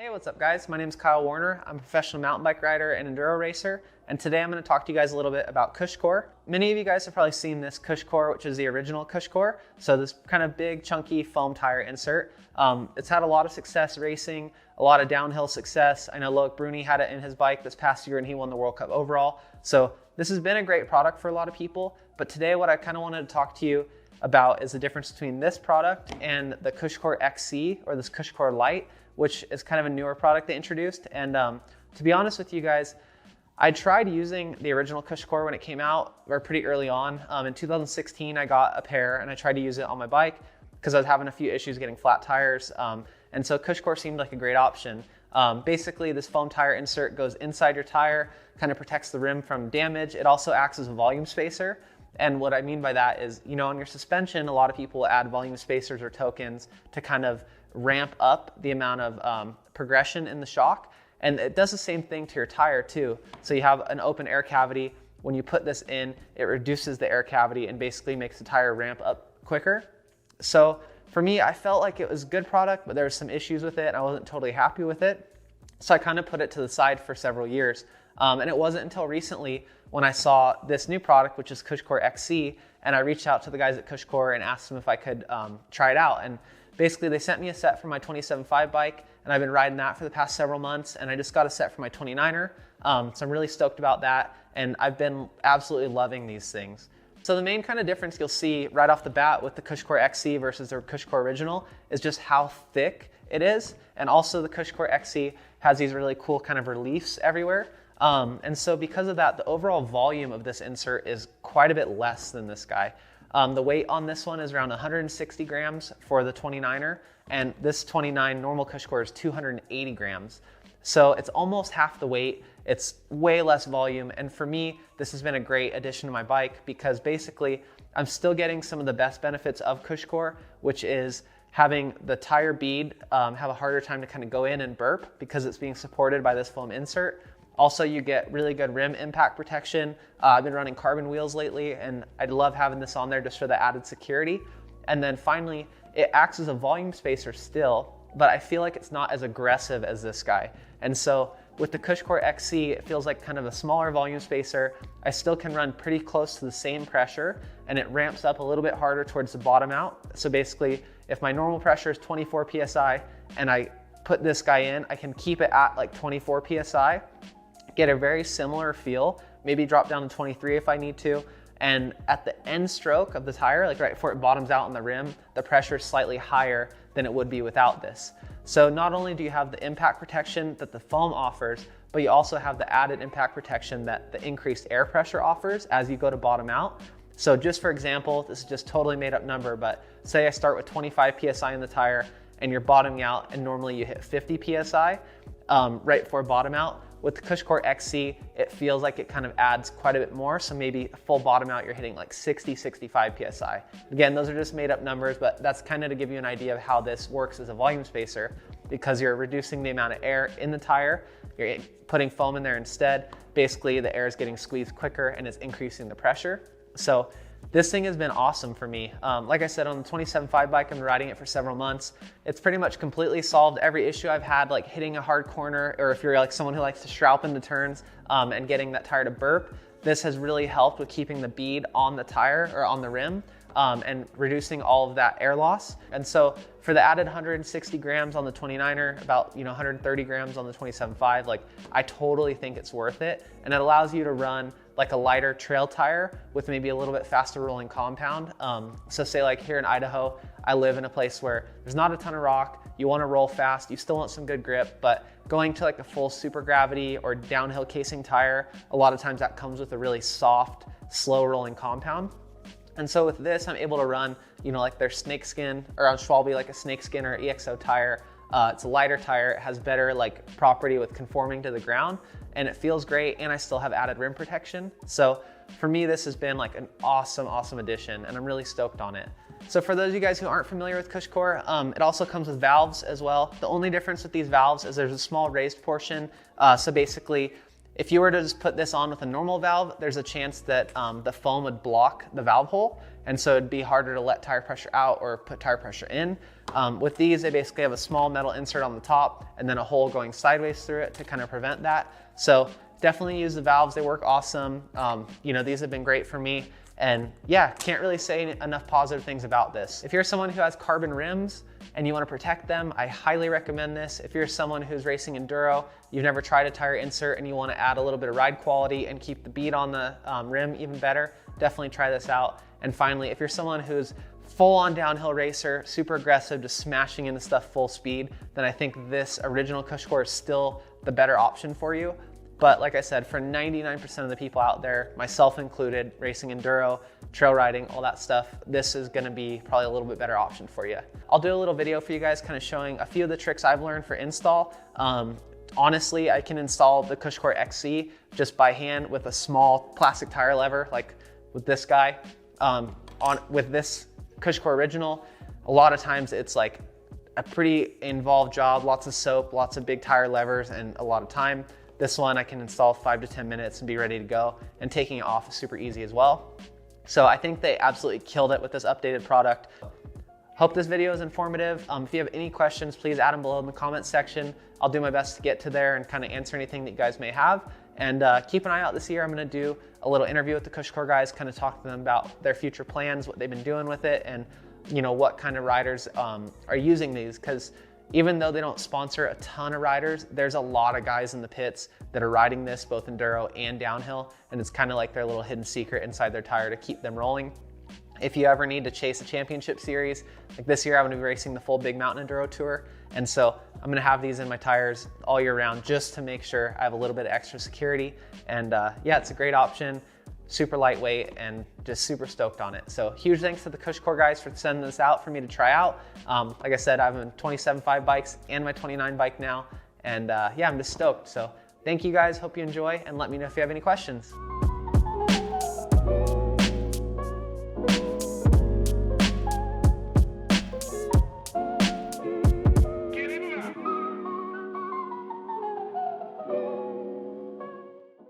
Hey, what's up guys? My name is Kyle Warner. I'm a professional mountain bike rider and enduro racer. And today I'm going to talk to you guys a little bit about Cushcore. Many of you guys have probably seen this Cushcore, which is the original Cushcore. So this kind of big, chunky foam tire insert. It's had a lot of success racing, a lot of downhill success. I know Loic Bruni had it in his bike this past year and he won the World Cup overall. So this has been a great product for a lot of people. But today what I kind of wanted to talk to you about is the difference between this product and the Cushcore Xc or this Cushcore Lite, which is kind of a newer product they introduced. And to be honest with you guys, I tried using the original Cushcore when it came out, or pretty early on. In 2016, I got a pair and I tried to use it on my bike because I was having a few issues getting flat tires. And so Cushcore seemed like a great option. Basically, this foam tire insert goes inside your tire, kind of protects the rim from damage. It also acts as a volume spacer. And what I mean by that is, you know, on your suspension, a lot of people add volume spacers or tokens to kind of ramp up the amount of progression in the shock. And it does the same thing to your tire too. So you have an open air cavity. When you put this in, it reduces the air cavity and basically makes the tire ramp up quicker. So for me, I felt like it was a good product, but there were some issues with it and I wasn't totally happy with it. So I kind of put it to the side for several years. And it wasn't until recently when I saw this new product, which is Cushcore Xc, and I reached out to the guys at Cushcore and asked them if I could try it out. And basically they sent me a set for my 27.5 bike and I've been riding that for the past several months, and I just got a set for my 29er. So I'm really stoked about that, and I've been absolutely loving these things. So the main kind of difference you'll see right off the bat with the Cushcore Xc versus the Cushcore original is just how thick it is. And also the Cushcore Xc has these really cool kind of reliefs everywhere. And so because of that, the overall volume of this insert is quite a bit less than this guy. The weight on this one is around 160 grams for the 29er, and this 29 normal Cushcore is 280 grams. So it's almost half the weight. It's way less volume. And for me, this has been a great addition to my bike because basically I'm still getting some of the best benefits of Cushcore, which is having the tire bead have a harder time to kind of go in and burp because it's being supported by this foam insert. Also, you get really good rim impact protection. I've been running carbon wheels lately, and I love having this on there just for the added security. And then finally, it acts as a volume spacer still, but I feel like it's not as aggressive as this guy. And so with the Cushcore Xc, it feels like kind of a smaller volume spacer. I still can run pretty close to the same pressure, and it ramps up a little bit harder towards the bottom out. So basically, if my normal pressure is 24 PSI and I put this guy in, I can keep it at like 24 PSI, get a very similar feel, maybe drop down to 23 if I need to. And at the end stroke of the tire, like right before it bottoms out on the rim, the pressure is slightly higher than it would be without this. So not only do you have the impact protection that the foam offers, but you also have the added impact protection that the increased air pressure offers as you go to bottom out. So just for example, this is just totally made up number, but say I start with 25 PSI in the tire and you're bottoming out and normally you hit 50 PSI right before bottom out. With the Cushcore Xc, it feels like it kind of adds quite a bit more. So maybe a full bottom out, you're hitting like 60, 65 PSI. Again, those are just made up numbers, but that's kind of to give you an idea of how this works as a volume spacer because you're reducing the amount of air in the tire. You're putting foam in there instead. Basically, the air is getting squeezed quicker and it's increasing the pressure. So this thing has been awesome for me. Like I said, on the 27.5 bike, I've been riding it for several months. It's pretty much completely solved every issue I've had, like hitting a hard corner, or if you're like someone who likes to strap into turns and getting that tire to burp. This has really helped with keeping the bead on the tire or on the rim and reducing all of that air loss. And so for the added 160 grams on the 29er, about 130 grams on the 27.5, like I totally think it's worth it. And it allows you to run like a lighter trail tire with maybe a little bit faster rolling compound. So say like here in Idaho, I live in a place where there's not a ton of rock, you wanna roll fast, you still want some good grip, but going to like a full super gravity or downhill casing tire, a lot of times that comes with a really soft, slow rolling compound. And so with this, I'm able to run, like their snakeskin, or on Schwalbe, like a snakeskin or EXO tire. It's a lighter tire, it has better like property with conforming to the ground, and it feels great, and I still have added rim protection. So for me, this has been like an awesome, awesome addition, and I'm really stoked on it. So for those of you guys who aren't familiar with Cushcore, it also comes with valves as well. The only difference with these valves is there's a small raised portion. So basically, If you were to just put this on with a normal valve, there's a chance that the foam would block the valve hole, and so it'd be harder to let tire pressure out or put tire pressure in. With these, they basically have a small metal insert on the top and then a hole going sideways through it to kind of prevent that. So definitely use the valves, they work awesome. You know, these have been great for me. And yeah, can't really say enough positive things about this. If you're someone who has carbon rims and you want to protect them, I highly recommend this. If you're someone who's racing enduro, you've never tried a tire insert and you want to add a little bit of ride quality and keep the bead on the rim even better, definitely try this out. And finally, if you're someone who's full-on downhill racer, super aggressive, just smashing into stuff full speed, then I think this original Cushcore is still the better option for you. But like I said, for 99% of the people out there, myself included, racing enduro, trail riding, all that stuff, this is gonna be probably a little bit better option for you. I'll do a little video for you guys kind of showing a few of the tricks I've learned for install. Honestly, I can install the Cushcore Xc just by hand with a small plastic tire lever, like with this guy. With this Cushcore Original, a lot of times it's like a pretty involved job, lots of soap, lots of big tire levers, and a lot of time. This one I can install 5 to 10 minutes and be ready to go, and taking it off is super easy as well. So I think they absolutely killed it with this updated product. Hope this video is informative. If you have any questions, please add them below in the comments section. I'll do my best to get to there and kind of answer anything that you guys may have. And keep an eye out this year. I'm gonna do a little interview with the Cushcore guys, kind of talk to them about their future plans, what they've been doing with it, and you know, what kind of riders are using these, because even though they don't sponsor a ton of riders, there's a lot of guys in the pits that are riding this, both enduro and downhill, and it's kind of like their little hidden secret inside their tire to keep them rolling. If you ever need to chase a championship series, like this year I'm gonna be racing the full Big Mountain Enduro Tour, and so I'm gonna have these in my tires all year round just to make sure I have a little bit of extra security. And yeah, it's a great option, super lightweight, and just super stoked on it. So huge thanks to the Cushcore guys for sending this out for me to try out. Like I said, I have my 27.5 bikes and my 29 bike now, and yeah, I'm just stoked. So thank you guys, hope you enjoy, and let me know if you have any questions.